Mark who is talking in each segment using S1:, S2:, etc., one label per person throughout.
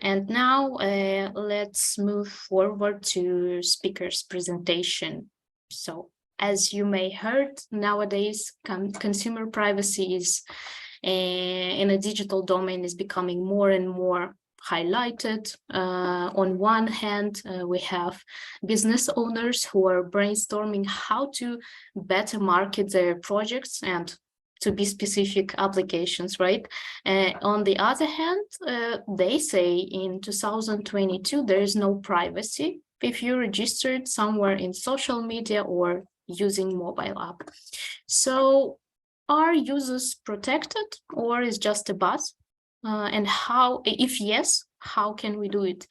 S1: And now let's move forward to speaker's presentation. So as you may heard, nowadays consumer privacy is in a digital domain is becoming more and more highlighted. On one hand, we have business owners who are brainstorming how to better market their projects and to be specific applications, right? On the other hand, they say in 2022, there is no privacy if you registered somewhere in social media or using mobile app. So are users protected or is just a buzz? And how, if yes, how can we do it?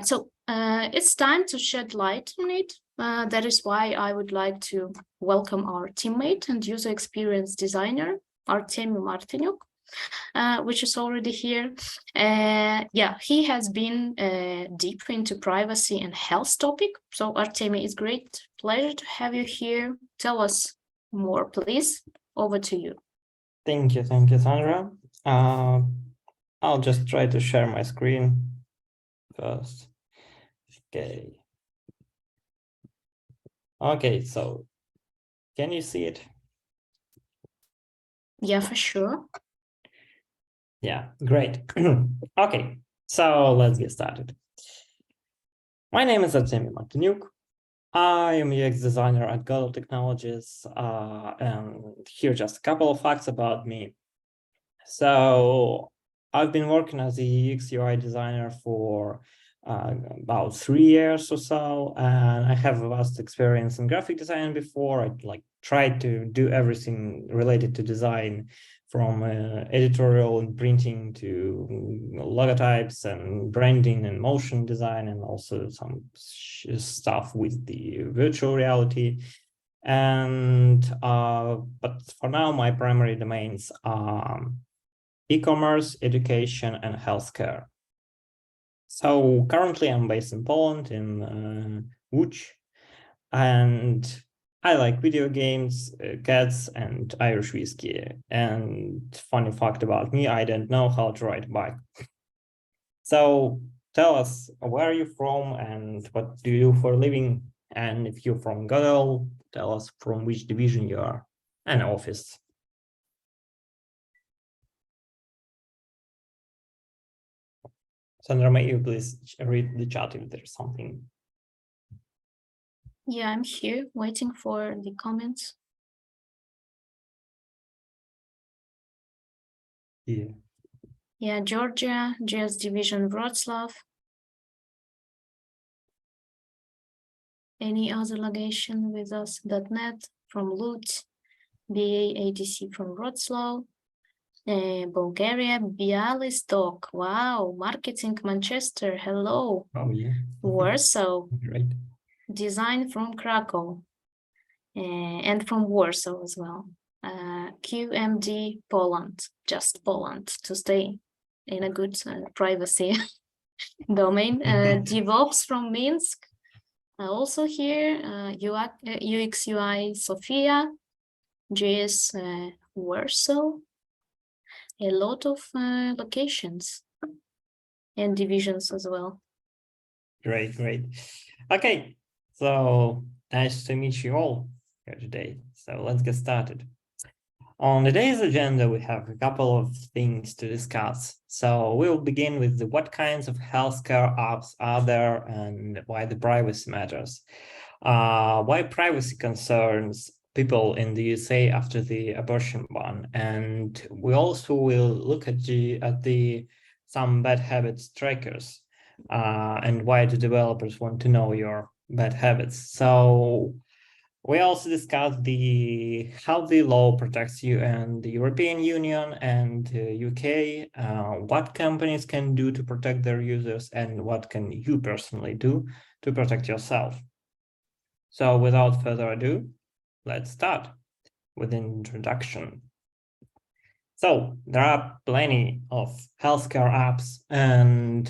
S1: So it's time to shed light on it. That is why I would like to welcome our teammate and user experience designer, Artsemi Martyniuk, which is already here. Yeah, he has been deep into privacy and health topic. So Artsemi, it's great pleasure to have you here. Tell us more, please. Over to you.
S2: Thank you, Sandra. I'll just try to share my screen first. Okay, so can you see it?
S1: Yeah, for sure.
S2: Yeah, great. Okay, so let's get started. My name is Artsemi Martyniuk. I am UX designer at Godel Technologies, and here are just a couple of facts about me. So I've been working as a UX UI designer for about 3 years or so, and I have a vast experience in graphic design before. I tried to do everything related to design, from editorial and printing to logotypes and branding and motion design, and also some stuff with the virtual reality. And but for now, my primary domains are e-commerce, education, and healthcare. So currently I'm based in Poland, in Łódź, and I like video games, cats, and Irish whiskey. And funny fact about me, I don't know how to ride a bike. So tell us, where are you from and what do you do for a living? And if you're from Godel, tell us from which division you are and office. Sandra, may you please read the chat if there's something?
S1: Yeah, I'm here waiting for the comments.
S2: Yeah.
S1: Yeah, Georgia, JS Division Wrocław. Any other location with us? .NET from Łódź, BA ADC from Wrocław, Bulgaria, Bialystok. Wow, Marketing Manchester. Hello.
S2: Oh yeah.
S1: Warsaw.
S2: Great.
S1: Design from Krakow, and from Warsaw as well. QMD Poland, just Poland, to stay in a good privacy domain. DevOps from Minsk, also here. UX UI Sofia, JS Warsaw. A lot of locations and divisions as well.
S2: Great. Okay, so nice to meet you all here today. So let's get started. On today's agenda, we have a couple of things to discuss. So we'll begin with what kinds of healthcare apps are there and why the privacy matters. Why privacy concerns people in the USA after the abortion ban. And we also will look at some bad habits trackers, and why the developers want to know your bad habits. So we also discussed how the law protects you in the European Union and UK, what companies can do to protect their users, and what can you personally do to protect yourself. So without further ado, let's start with an introduction. So there are plenty of healthcare apps, and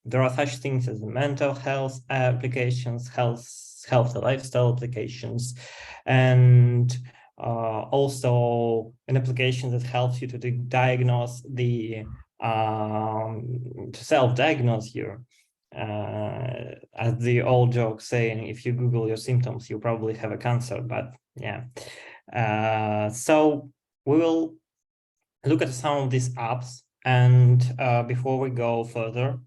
S2: there are such things as mental health applications, health and lifestyle applications, and also an application that helps you to diagnose the to self-diagnose you. As the old joke saying, if you Google your symptoms, you probably have a cancer, but yeah. So we will look at some of these apps. And before we go further,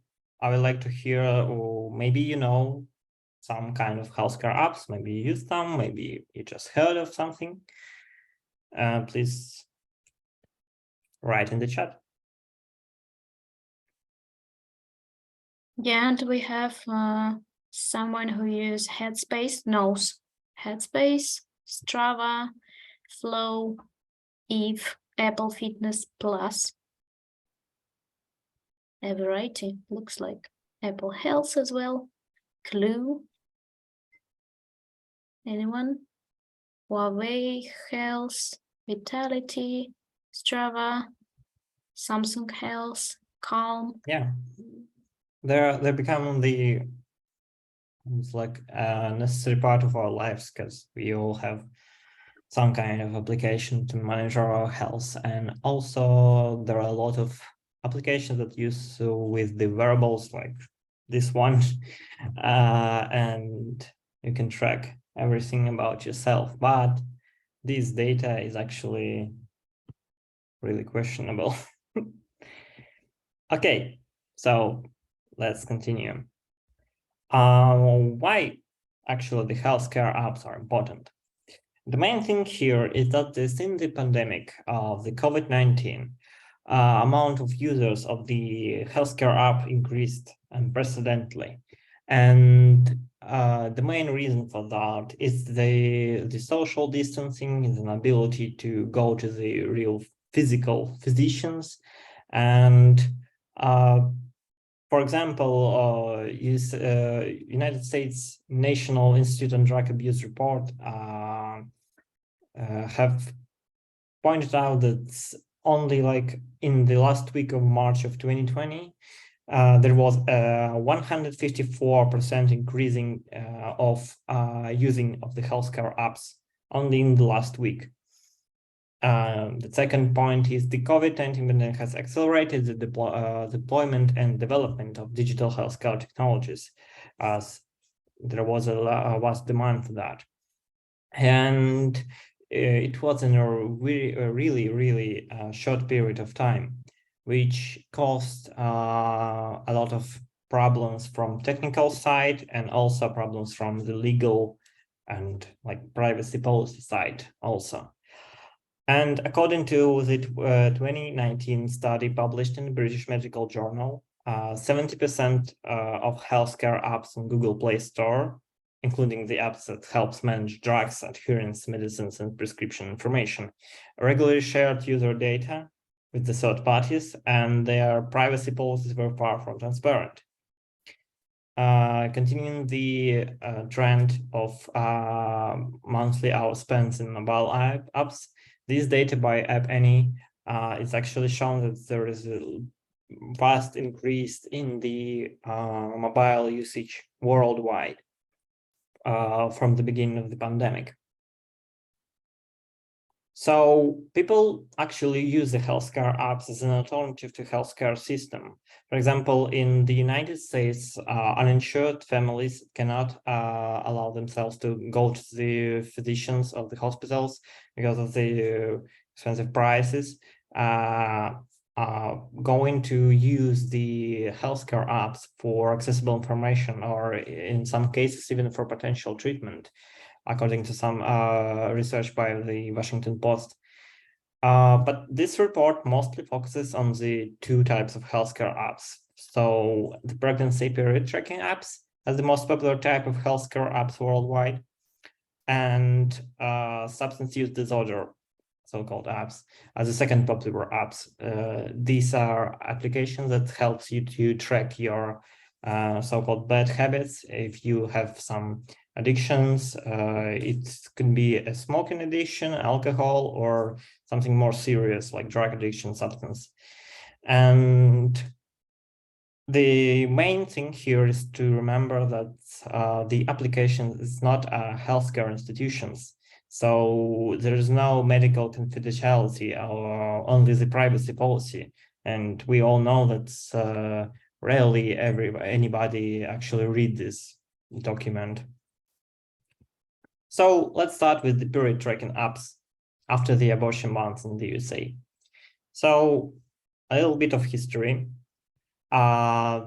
S2: I would like to hear, or maybe you know some kind of healthcare apps, maybe you use them, maybe you just heard of something. Please write in the chat.
S1: Yeah, and we have someone who uses Headspace, knows Headspace, Strava, Flow, Eve, Apple Fitness Plus. A variety, looks like. Apple Health as well. Clue. Anyone? Huawei Health, Vitality, Strava, Samsung Health, Calm.
S2: Yeah, they're becoming it's like a necessary part of our lives, because we all have some kind of application to manage our health. And also there are a lot of applications that use with the wearables like this one, and you can track everything about yourself. But this data is actually really questionable. Okay, so let's continue. Why actually the healthcare apps are important? The main thing here is that since the pandemic of the COVID-19, amount of users of the healthcare app increased unprecedentedly. And the main reason for that is the social distancing, is an ability to go to the real physical physicians. And for example, United States National Institute on Drug Abuse report have pointed out that only like in the last week of March of 2020, there was a 154% increasing of using of the healthcare apps only in the last week. The second point is the COVID-19 pandemic has accelerated the deployment and development of digital healthcare technologies, as there was a vast demand for that. And it was in a really short period of time, which caused a lot of problems from technical side and also problems from the legal and like privacy policy side also. And according to the 2019 study published in the British Medical Journal, 70% of healthcare apps on Google Play Store, including the apps that helps manage drugs, adherence, medicines, and prescription information, regularly shared user data with the third parties, and their privacy policies were far from transparent. Continuing the trend of monthly hour spent in mobile apps, this data by Artsemi is actually shown that there is a vast increase in the mobile usage worldwide from the beginning of the pandemic. So people actually use the healthcare apps as an alternative to healthcare system. For example, in the United States, uninsured families cannot allow themselves to go to the physicians of the hospitals because of the expensive prices. Going to use the healthcare apps for accessible information, or in some cases even for potential treatment, according to some research by the Washington Post. But this report mostly focuses on the two types of healthcare apps. So the pregnancy period tracking apps as the most popular type of healthcare apps worldwide, and substance use disorder so-called apps as the second popular apps. These are applications that helps you to track your so-called bad habits. If you have some addictions, it can be a smoking addiction, alcohol, or something more serious like drug addiction, substance. And the main thing here is to remember that the application is not healthcare institutions. So there is no medical confidentiality, or only the privacy policy. And we all know that rarely anybody actually read this document. So let's start with the period tracking apps after the abortion bans in the USA. So a little bit of history.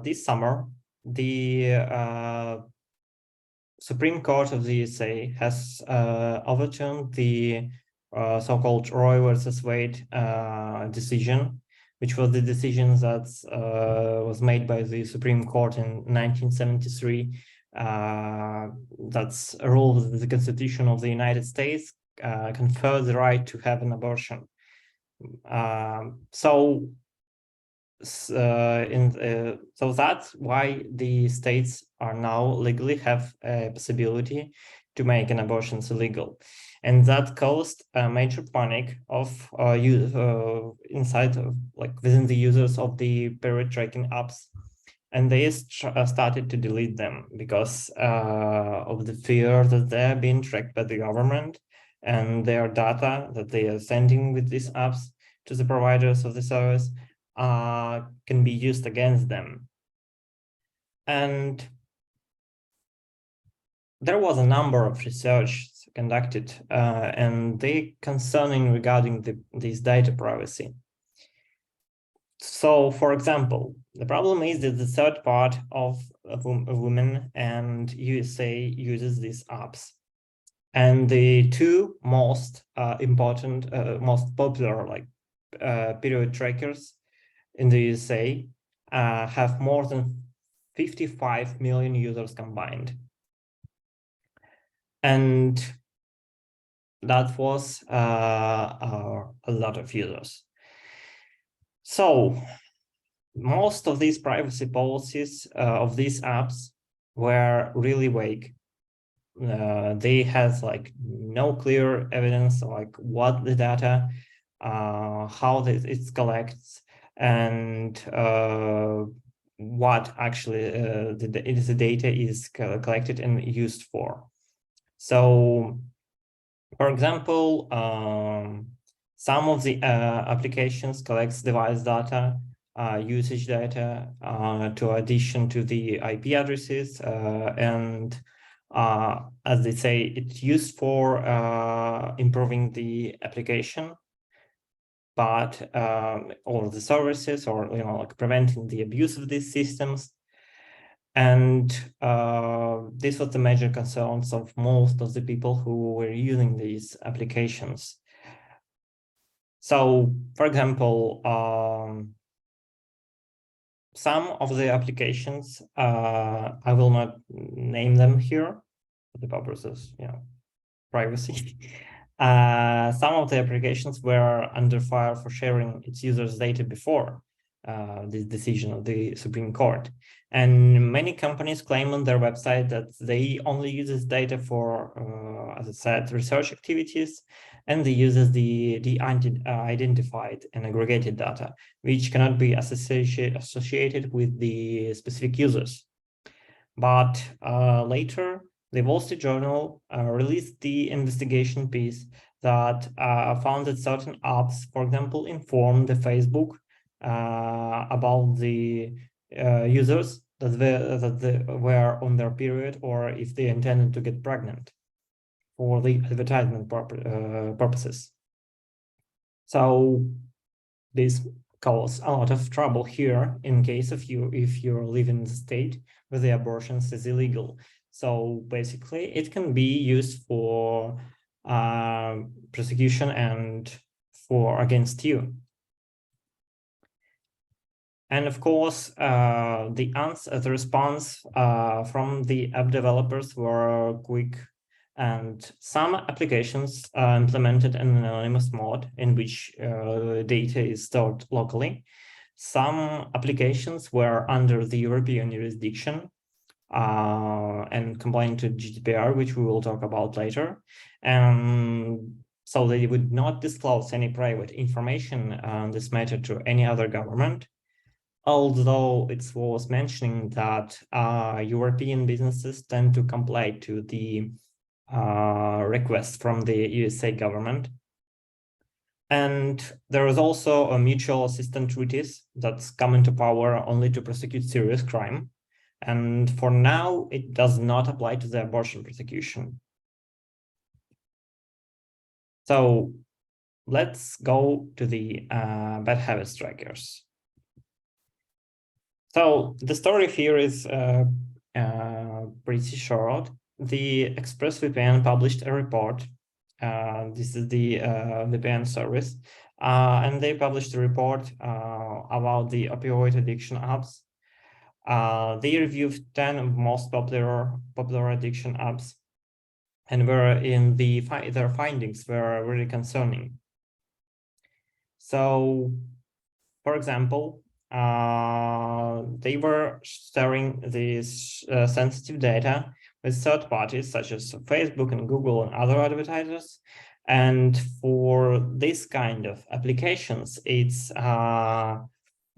S2: This summer, the Supreme Court of the USA has overturned the so-called Roe versus Wade decision, which was the decision that was made by the Supreme Court in 1973. That's a rule that the Constitution of the United States confers the right to have an abortion. So that's why the states are now legally have a possibility to make an abortion illegal, and that caused a major panic of inside of, like, within the users of the period tracking apps, and they started to delete them because of the fear that they're being tracked by the government, and their data that they are sending with these apps to the providers of the service can be used against them. And there was a number of research conducted, and they concerning regarding this data privacy. So, for example, the problem is that the third part of women and USA uses these apps. And the two most important, most popular period trackers in the USA have more than 55 million users combined. And that was a lot of users. So most of these privacy policies of these apps were really vague. They had like no clear evidence like what the data, how it collects, and what actually the data is collected and used for. So, for example, some of the applications collects device data, usage data, to addition to the IP addresses, and as they say, it's used for improving the application, but or the services, or like preventing the abuse of these systems. And this was the major concerns of most of the people who were using these applications. So, for example, some of the applications, I will not name them here for the purposes, privacy. Some of the applications were under fire for sharing its users' data before this decision of the Supreme Court. And many companies claim on their website that they only use this data for, as I said, research activities, and they use the identified and aggregated data, which cannot be associated with the specific users. But later, the Wall Street Journal released the investigation piece that found that certain apps, for example, informed the Facebook about the users that were on their period, or if they intended to get pregnant, for the advertisement purposes. So this causes a lot of trouble here in case of if you're living in the state where the abortions is illegal. So basically, it can be used for prosecution and for against you. And of course, the response from the app developers were quick, and some applications implemented an anonymous mode in which data is stored locally. Some applications were under the European jurisdiction and complying to GDPR, which we will talk about later. So they would not disclose any private information on this matter to any other government. Although it was mentioning that European businesses tend to comply to the request from the USA government. And there is also a mutual assistance treaties that's come into power only to prosecute serious crime. And for now, it does not apply to the abortion prosecution. So let's go to the bad habits trackers. So the story here is pretty short. The ExpressVPN published a report. This is the VPN service. And they published a report about the opioid addiction apps. They reviewed 10 of most popular addiction apps, and their findings were really concerning. So, for example, they were sharing this sensitive data with third parties such as Facebook and Google and other advertisers. And for this kind of applications, it's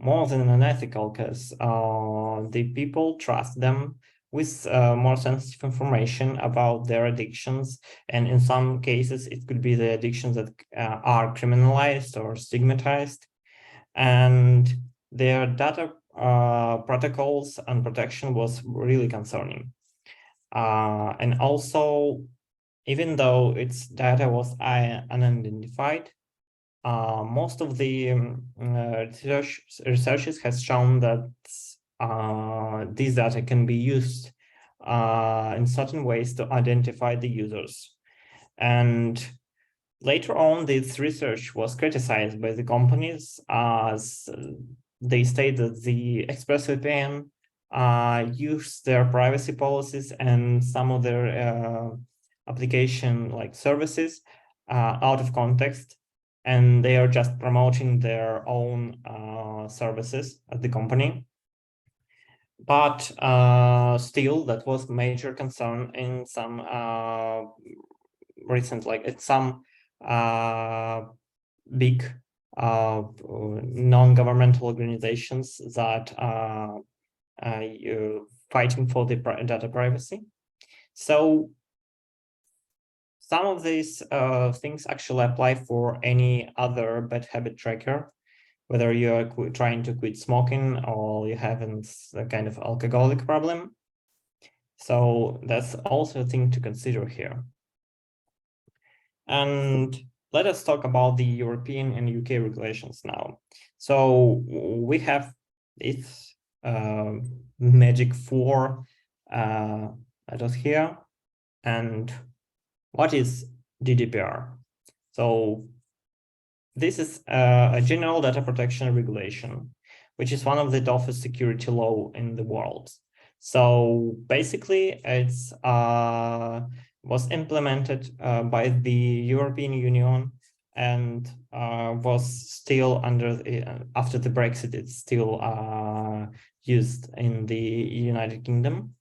S2: more than unethical, because the people trust them with more sensitive information about their addictions. And in some cases, it could be the addictions that are criminalized or stigmatized. And their data protocols and protection was really concerning. And also, even though its data was unidentified, most of the researches has shown that these data can be used in certain ways to identify the users. And later on, this research was criticized by the companies as they state that the ExpressVPN use their privacy policies and some of their application like services out of context, and they are just promoting their own services at the company. But still, that was major concern in some recent, like it's some big non-governmental organizations that are fighting for the data privacy. So some of these things actually apply for any other bad habit tracker, whether you're trying to quit smoking or you haven't a kind of alcoholic problem. So that's also a thing to consider here. And let us talk about the European and UK regulations now. So we have this magic 4 letters here. And what is GDPR? So this is a general data protection regulation, which is one of the toughest security law in the world. So basically, it's was implemented by the European Union and was still under after the Brexit. It's still used in the United Kingdom.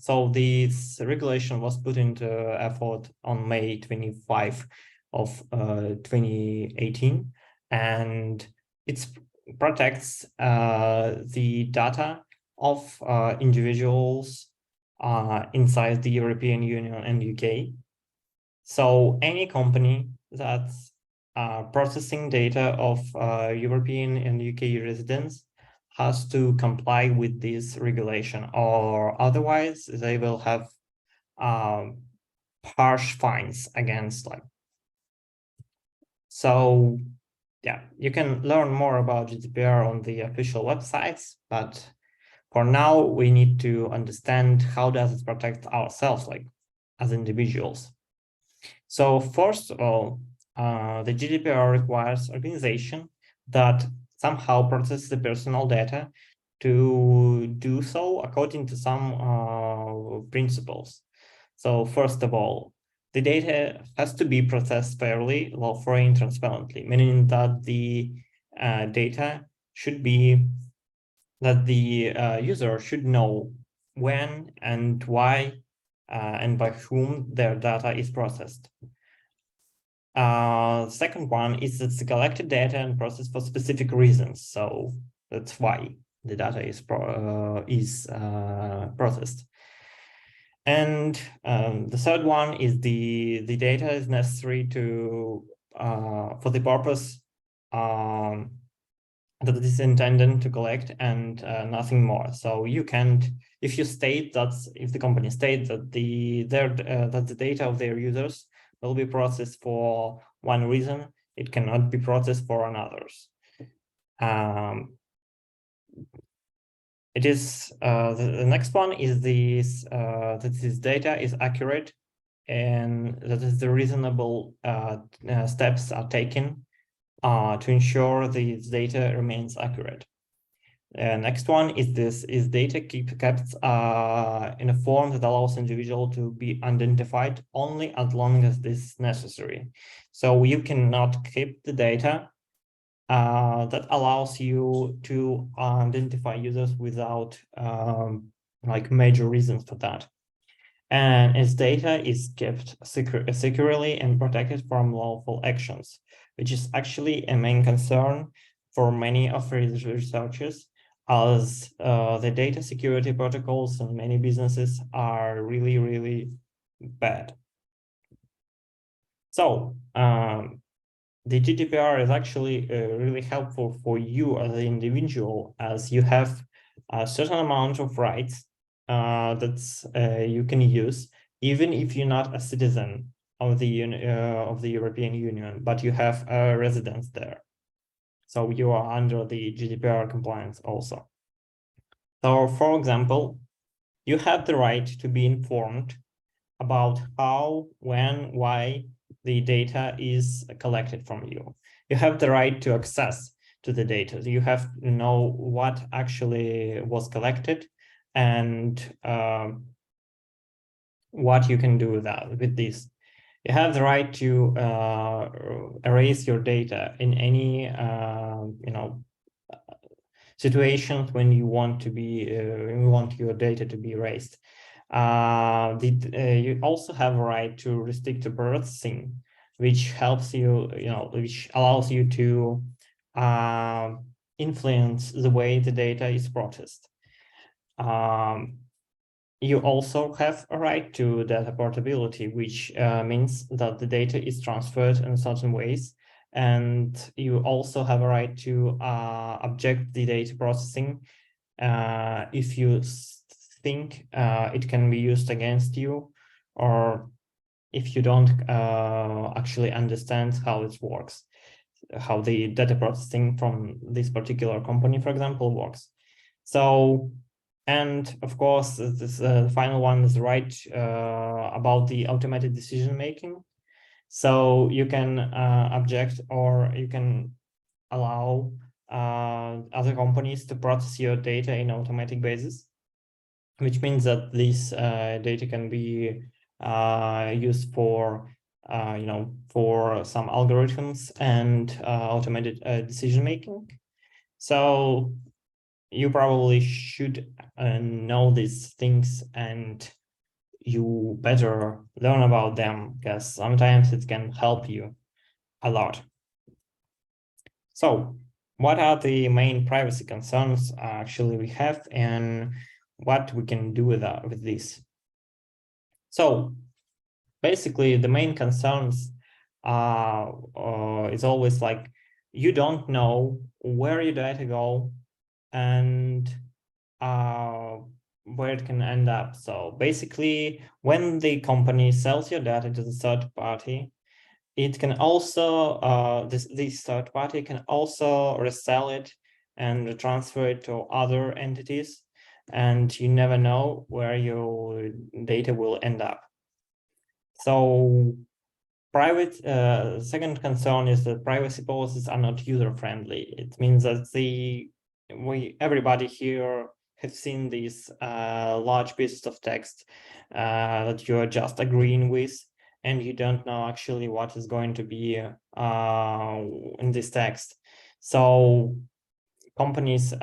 S2: So this regulation was put into effort on May 25 of 2018, and it protects the data of individuals inside the European Union and UK. So any company that's processing data of European and UK residents has to comply with this regulation, or otherwise they will have harsh fines against them. So yeah, you can learn more about GDPR on the official websites, but for now we need to understand how does it protect ourselves, like as individuals. So first of all, the GDPR requires organization that somehow process the personal data to do so according to some principles. So first of all, the data has to be processed fairly, lawfully, and transparently, meaning that the data should be that the user should know when and why and by whom their data is processed. Second one is it's collected data and processed for specific reasons. So that's why the data is processed. And the third one is the data is necessary to for the purpose that it is intended to collect, and nothing more. So you can't, if you state that, if the company states that that the data of their users will be processed for one reason, it cannot be processed for another's. It is the next one is this that this data is accurate, and that is the reasonable steps are taken to ensure the data remains accurate. Next one is data kept in a form that allows individual to be identified only as long as this is necessary. So you cannot keep the data that allows you to identify users without like major reasons for that. And its data is kept securely and protected from lawful actions, which is actually a main concern for many of researchers, as the data security protocols in many businesses are really, really bad. So the GDPR is actually really helpful for you as an individual, as you have a certain amount of rights that you can use, even if you're not a citizen of the European Union, but you have a residence there. So you are under the GDPR compliance also. So, for example, you have the right to be informed about how, when, why the data is collected from you. You have the right to access to the data. You have to know what actually was collected and what you can do with this. You have the right to erase your data in any situations when you want to be you want your data to be erased. You also have a right to restrict the processing, which helps you, which allows you to influence the way the data is processed. You also have a right to data portability, which means that the data is transferred in certain ways. And you also have a right to object the data processing if you think it can be used against you, or if you don't actually understand how it works, how the data processing from this particular company, for example, works. So, and of course, this final one is the right about the automated decision making. So you can object, or you can allow other companies to process your data in automatic basis, which means that this data can be used for for some algorithms and automated decision making. So you probably should know these things, and you better learn about them, because sometimes it can help you a lot. So what are the main privacy concerns actually we have, and what we can do with this? So basically, the main concerns is always like, you don't know where your data go and where it can end up. So basically, when the company sells your data to the third party, it can also this third party can also resell it and transfer it to other entities, and you never know where your data will end up. So second concern is that privacy policies are not user-friendly. It means that everybody here have seen these large pieces of text that you are just agreeing with, and you don't know actually what is going to be in this text. So companies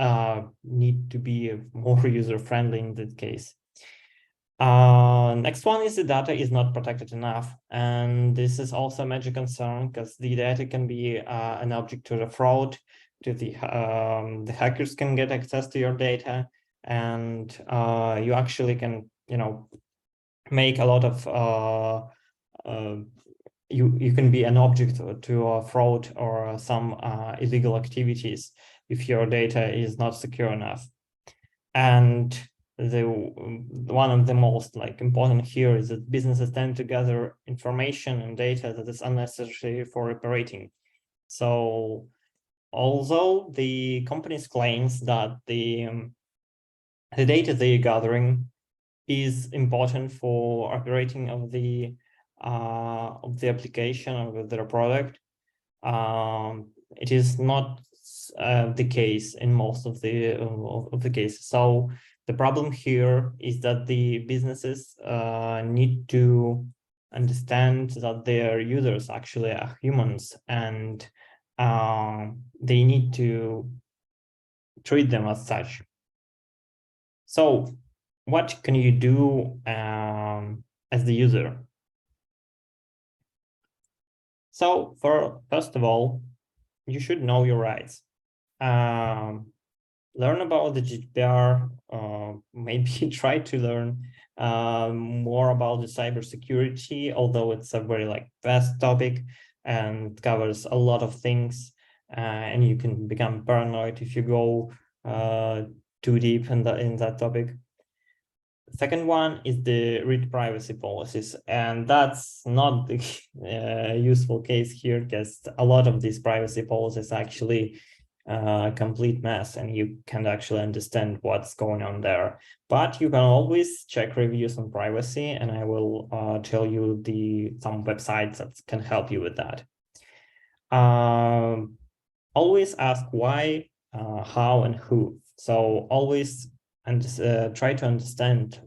S2: need to be more user-friendly in that case. Next one is the data is not protected enough, and this is also a major concern, because the data can be an object to the fraud. To the hackers can get access to your data, and you actually can make a lot of you can be an object to a fraud or some illegal activities if your data is not secure enough. And one of the most important here is that businesses tend to gather information and data that is unnecessary for operating. So although the companies claims that the data they're gathering is important for operating of the application of their product, it is not the case in most of the cases. So the problem here is that the businesses need to understand that their users actually are humans, and they need to treat them as such. So what can you do as the user? So first of all, you should know your rights. Learn about the GDPR, maybe try to learn more about the cybersecurity, although it's a very vast topic and covers a lot of things, and you can become paranoid if you go too deep in that topic. Second one is the read privacy policies, and that's not the useful case here, because a lot of these privacy policies actually a complete mess, and you can't actually understand what's going on there. But you can always check reviews on privacy, and I will tell you some websites that can help you with that. Always ask why, how, and who. So always try to understand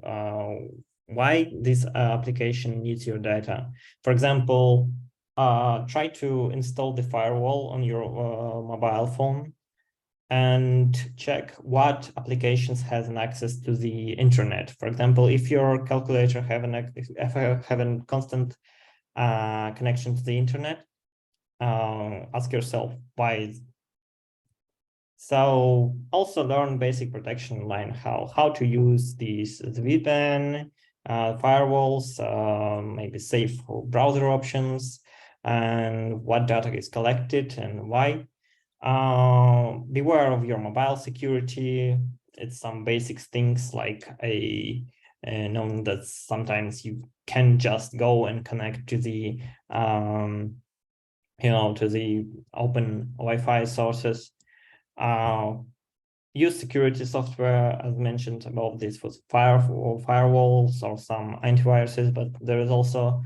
S2: why this application needs your data. For example, try to install the firewall on your mobile phone and check what applications has an access to the internet. For example, if your calculator have a constant connection to the internet, ask yourself why. So also learn basic protection line, how to use the VPN, firewalls, maybe safe browser options, and what data is collected and why. Beware of your mobile security. It's some basic things like knowing that sometimes you can just go and connect to the to the open Wi-Fi sources. Use security software, as mentioned above. This was firewalls or some antiviruses, but there is also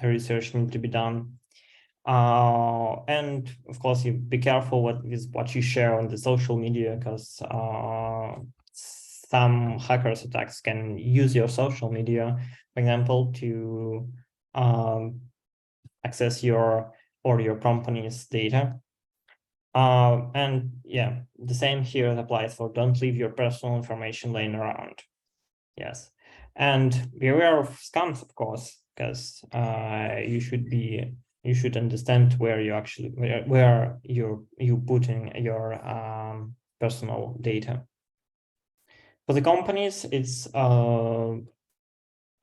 S2: research need to be done. And of course, you be careful with what you share on the social media, because some hackers attacks can use your social media, for example, to access your company's data. And yeah, the same here applies for don't leave your personal information laying around. Yes, and be aware of scams, of course, because you should understand where you actually where you putting your personal data. For the companies, it's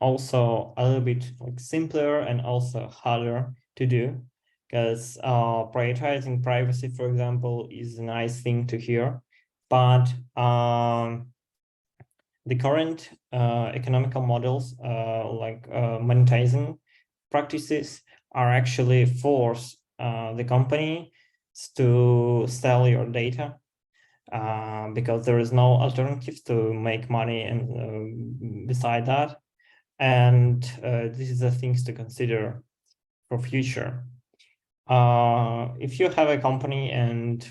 S2: also a little bit simpler and also harder to do, because prioritizing privacy, for example, is a nice thing to hear, but the current economical models, like monetizing practices, are actually force the company to sell your data, because there is no alternative to make money and beside that. And this is the things to consider for future. If you have a company, and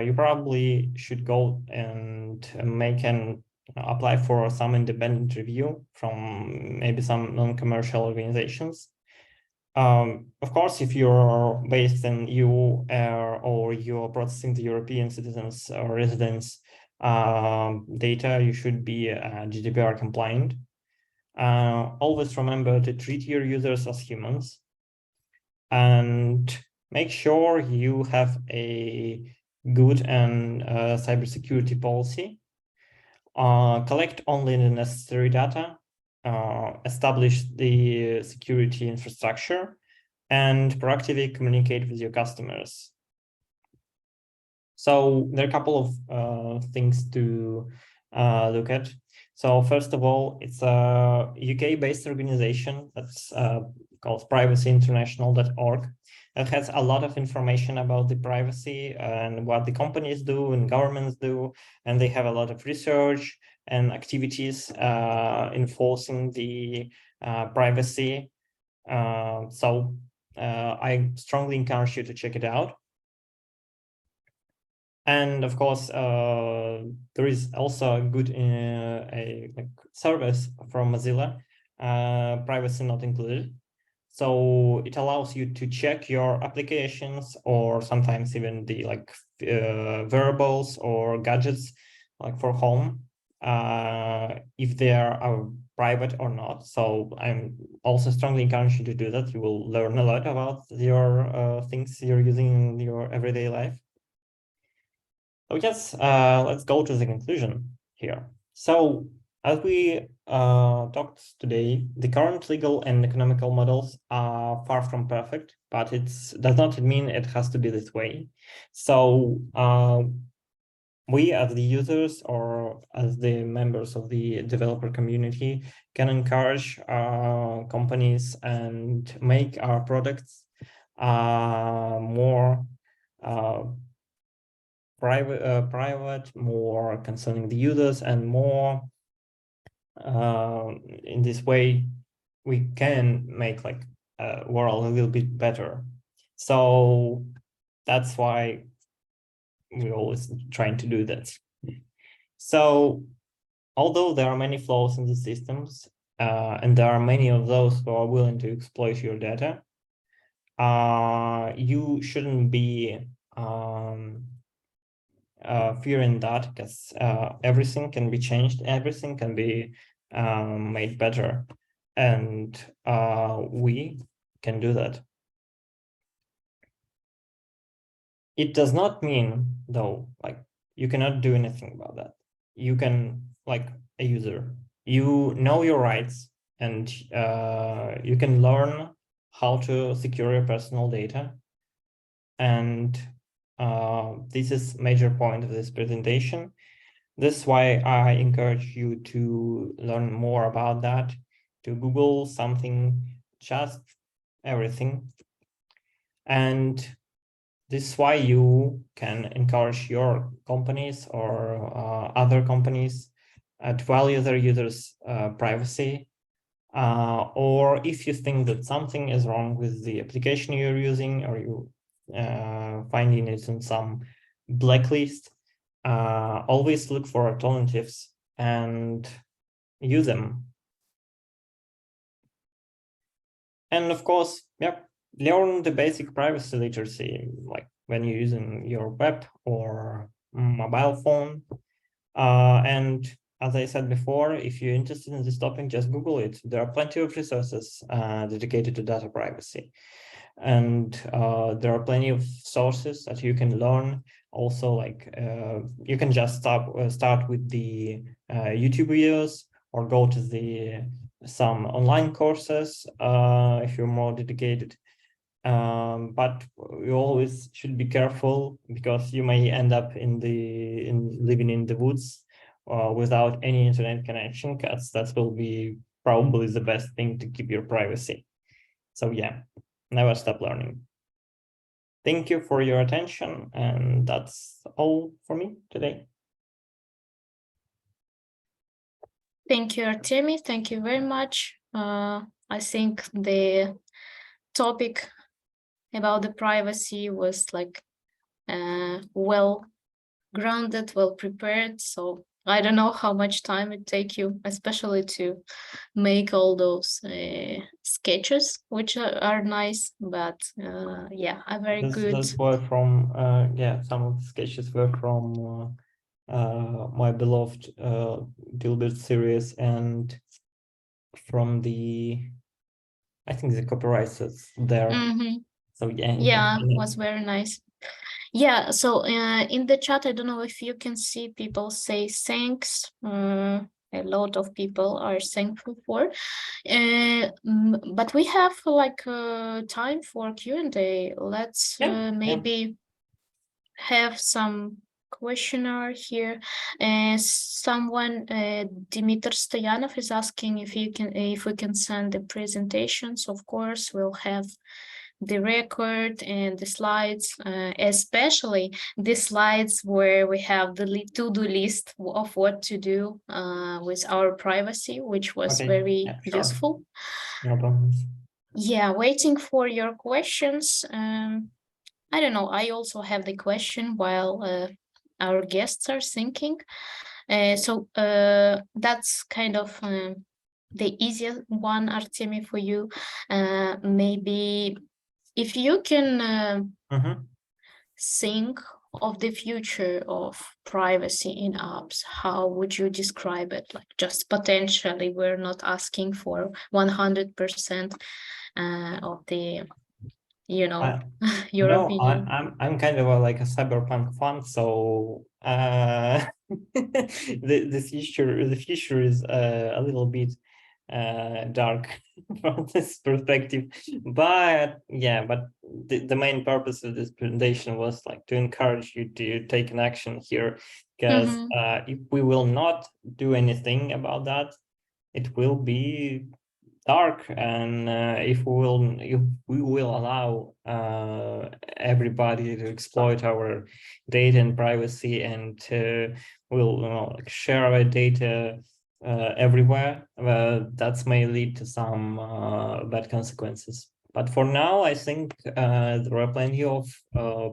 S2: you probably should go and apply for some independent review from maybe some non-commercial organizations. Of course, if you're based in EU or you're processing the European citizens or residents data, you should be GDPR compliant. Always remember to treat your users as humans, and make sure you have a good and cybersecurity policy. Collect only the necessary data, establish the security infrastructure, and proactively communicate with your customers. So there are a couple of things to look at. So first of all, it's a UK-based organization that's called privacyinternational.org. It has a lot of information about the privacy and what the companies do and governments do, and they have a lot of research and activities enforcing the privacy. So I strongly encourage you to check it out. And of course, there is also a good service from Mozilla, privacy not included. So it allows you to check your applications, or sometimes even the wearables or gadgets, like for home, if they are private or not. So I'm also strongly encourage you to do that. You will learn a lot about your things you're using in your everyday life. So yes, let's go to the conclusion here. So as we talked today, the current legal and economical models are far from perfect, but it does not mean it has to be this way. So we as the users or as the members of the developer community can encourage companies and make our products more private, more concerning the users, and more in this way we can make world a little bit better. So that's why we're always trying to do that. So although there are many flaws in the systems, and there are many of those who are willing to exploit your data, you shouldn't be fearing that, because everything can be changed, everything can be made better, and we can do that. It does not mean, though, you cannot do anything about that. You can, like a user, you know your rights, and you can learn how to secure your personal data. And this is major point of this presentation. This is why I encourage you to learn more about that, to Google something, just everything. And this is why you can encourage your companies or other companies to value their users' privacy. Or if you think that something is wrong with the application you're using, or you finding it in some blacklist, always look for alternatives and use them. And of course, learn the basic privacy literacy, like when you're using your web or mobile phone. And as I said before, if you're interested in this topic, just Google it. There are plenty of resources dedicated to data privacy. And there are plenty of sources that you can learn. Also, you can just start with the YouTube videos, or go to some online courses if you're more dedicated. But you always should be careful, because you may end up living in the woods without any internet connection, because that will be probably the best thing to keep your privacy. So yeah, never stop learning. Thank you for your attention, and that's all for me today.
S1: Thank you, Artemi. Thank you very much. I think the topic about the privacy was well grounded, well prepared. So I don't know how much time it take you, especially to make all those sketches, which are nice, but yeah, are very good.
S2: This were from some of the sketches were from my beloved Dilbert series, and from I think the copyrights there. So
S1: yeah, was very nice. Yeah, so in the chat, I don't know if you can see people say thanks. a lot of people are thankful for. But we have like time for Q&A. Let's maybe have some questionnaire here. Someone, Dmitry Stoyanov, is asking if we can send the presentations. Of course, we'll have the record and the slides, especially the slides where we have the to-do list of what to do with our privacy, which was very useful.
S2: No problems.
S1: Yeah, waiting for your questions. I don't know. I also have the question while our guests are thinking. So that's kind of the easiest one, Artsemi, for you. Maybe if you can think of the future of privacy in apps, how would you describe it? Like just potentially, we're not asking for 100% of the, your opinion.
S2: I'm kind of like a cyberpunk fan, so the future is a little bit dark from this perspective, but the main purpose of this presentation was like to encourage you to take an action here, because if we will not do anything about that, it will be dark, and if we will allow everybody to exploit our data and privacy, and we'll share our data everywhere, that may lead to some bad consequences. But for now, I think there are plenty of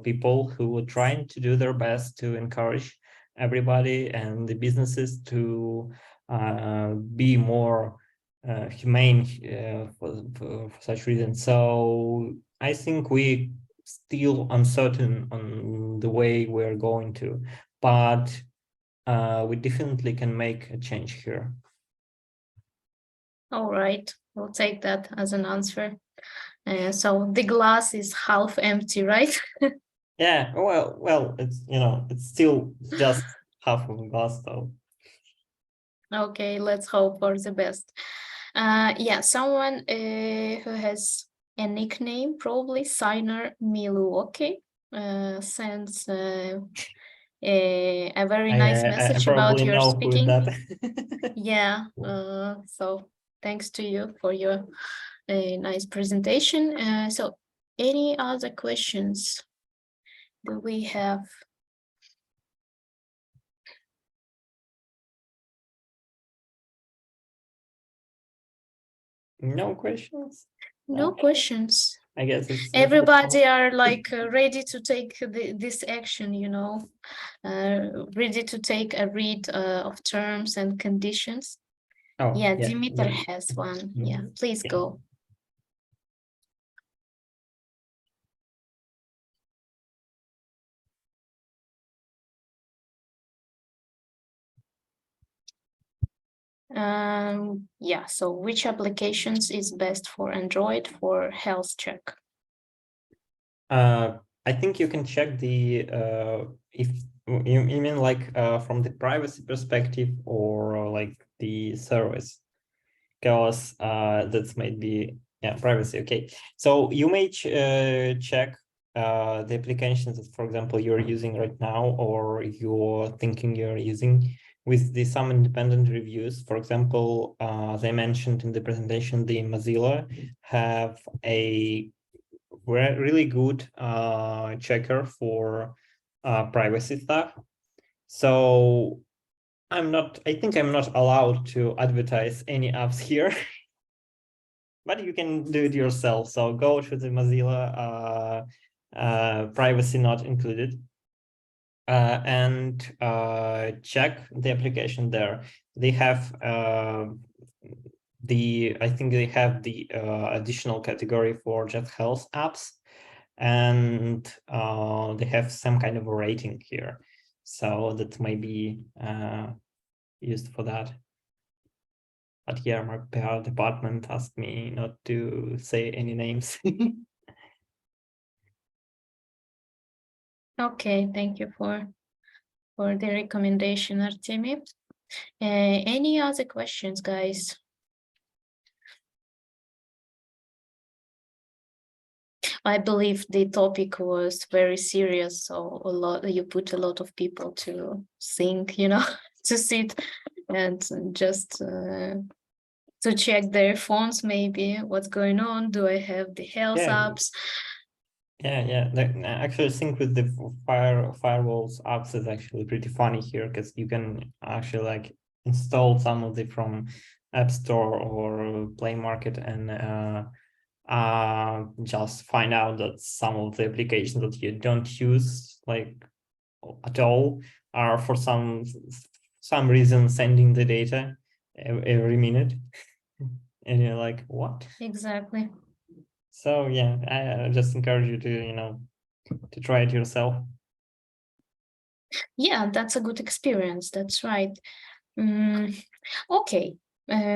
S2: people who are trying to do their best to encourage everybody and the businesses to be more humane for such reasons. So I think we still uncertain on the way we're going to, but we definitely can make a change here.
S1: All right, we'll take that as an answer. So the glass is half empty, right?
S2: Yeah, well, it's it's still just half of a glass, though.
S1: Okay, let's hope for the best. Yeah, someone who has a nickname, probably Signer Milwaukee, sends a very nice message about your speaking. Yeah, so thanks to you for your nice presentation. So any other questions do we have?
S2: No questions?
S1: No questions.
S2: I guess it's
S1: everybody are like ready to take this action, ready to take a read of terms and conditions.
S2: Oh,
S1: yeah, Dmitry has one. Yeah, please go. Yeah, so which applications is best for Android for health check?
S2: I think you can check the if you mean like from the privacy perspective, or like the service, because that might be privacy. Okay, so you may check the applications that, for example, you're using right now, or you're thinking you're using, with some independent reviews. For example, as I mentioned in the presentation, the Mozilla have a really good checker for privacy stuff. So I think I'm not allowed to advertise any apps here, but you can do it yourself. So go to the Mozilla privacy not included, and check the application there. They have I think they have the additional category for just health apps, and they have some kind of a rating here, so that may be used for that. But yeah, my PR department asked me not to say any names.
S1: Okay, thank you for the recommendation, Artemi. Any other questions, guys? I believe the topic was very serious, so you put a lot of people to think, to sit and just to check their phones, maybe what's going on. Do I have the health apps?
S2: Yeah. Actually, I think with the firewalls apps is actually pretty funny here, because you can actually like install some of them from App Store or Play Market and just find out that some of the applications that you don't use like at all are for some reason sending the data every minute, and you're like, what?
S1: Exactly.
S2: So yeah, I just encourage you to to try it yourself.
S1: Yeah, that's a good experience. That's right. Okay.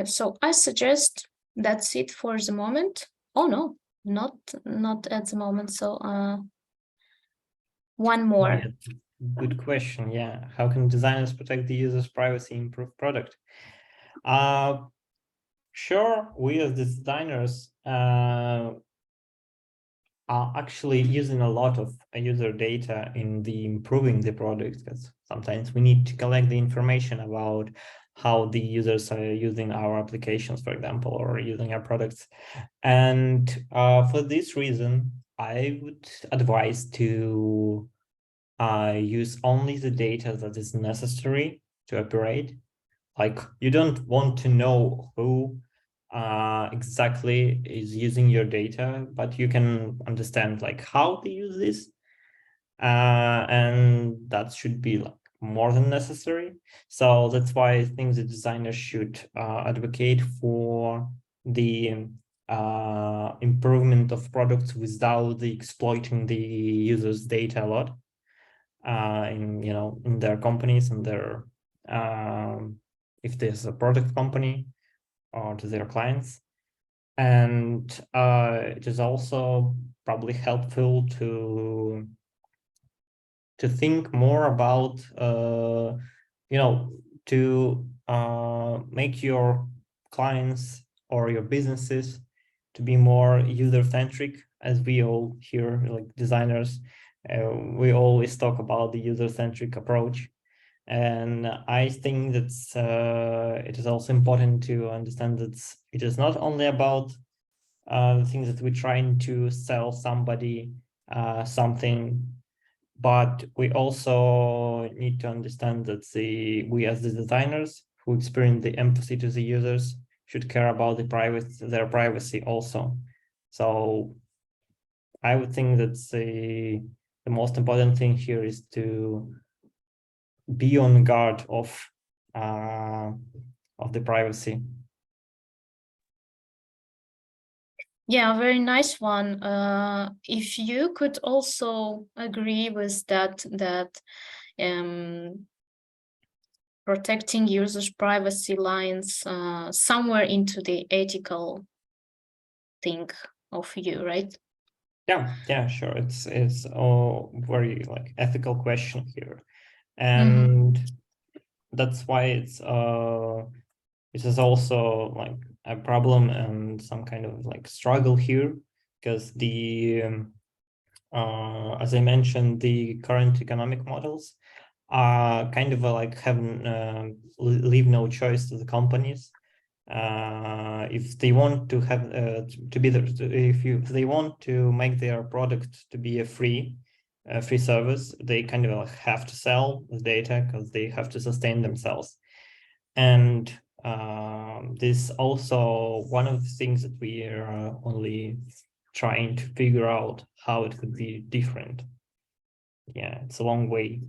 S1: So I suggest that's it for the moment. Oh no, not at the moment. So one more.
S2: Yeah, good question. Yeah, how can designers protect the user's privacy, improve product? Sure, we as designers are actually using a lot of user data in the improving the product, because sometimes we need to collect the information about how the users are using our applications, for example, or using our products. And for this reason, I would advise to use only the data that is necessary to operate. Like, you don't want to know who exactly is using your data, but you can understand like how to use this, and that should be like more than necessary. So that's why I think the designers should advocate for the improvement of products without the exploiting the user's data a lot in their companies and their if there's a product company or to their clients. And it is also probably helpful to think more about to make your clients or your businesses to be more user-centric, as we all here, like designers, we always talk about the user-centric approach. And I think that it is also important to understand that it is not only about the things that we're trying to sell somebody something, but we also need to understand that we as the designers who experience the empathy to the users should care about their privacy also. So I would think that the most important thing here is to be on guard of the privacy.
S1: Yeah, very nice one. If you could also agree with that protecting users' privacy lines somewhere into the ethical thing of you, right?
S2: Yeah, sure. It's a very like ethical question here, and that's why it is also like a problem and some kind of like struggle here, because as I mentioned, the current economic models are kind of like leave no choice to the companies. If they want to have to be there, if they want to make their product to be a free service, they kind of have to sell the data because they have to sustain themselves. And this also one of the things that we are only trying to figure out how it could be different. Yeah, it's a long way.